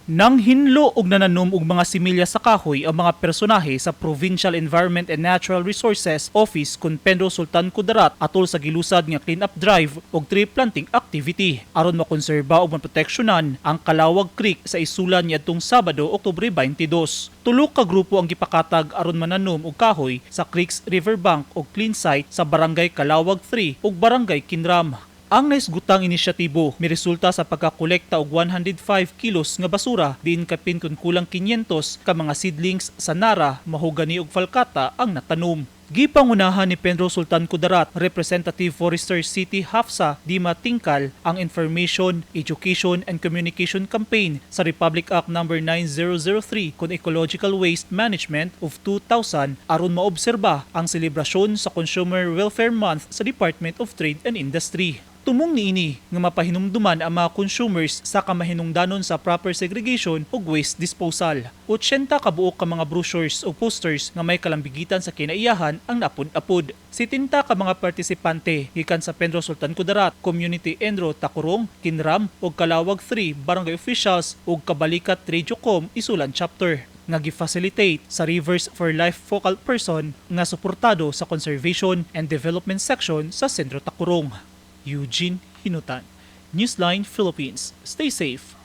Nang hinlo og nananom og mga similya sa kahoy ang mga personahe sa Provincial Environment and Natural Resources Office kun Pedro Sultan Kudarat atol sa gilusad nga clean-up drive og tree planting activity aron makonserba ug maproteksyonan ang Kalawag Creek sa isulan niadtong Sabado, Oktubre 22. Tulo ka grupo ang gipakatag aron mananom og kahoy sa Creeks Riverbank og clean site sa Barangay Kalawag 3 ug Barangay Kinram. Ang naisgutang inisyatibo miresulta sa pagkakolekta og 105 kilos nga basura diin kapin kun kulang 500 ka mga seedlings sa nara, mahogani ug falkata ang natanom. Gipangunahan ni Pedro Sultan Kudarat, Representative Forester City Hafsa Dima Tingkal ang Information, Education and Communication Campaign sa Republic Act No. 9003 kun Ecological Waste Management of 2000 aron maobserba ang selebrasyon sa Consumer Welfare Month sa Department of Trade and Industry. Tumong niini nga mapahinumduman ang mga consumers sa kamahinungdanon sa proper segregation ug waste disposal. 80 kabuok ka mga brochures o posters nga may kalambigitan sa kinaiyahan ang napud-apod. 70 ka mga partisipante gikan sa Pedro Sultan Kudarat, Community Enro Takurong, Kinram ug Kalawag 3 barangay officials ug Kabalikat Radiocom Isulan Chapter nga gi-facilitate sa Rivers for Life focal person nga suportado sa Conservation and Development Section sa Sentro Takurong. Eugene Hinutan, Newsline Philippines. Stay safe.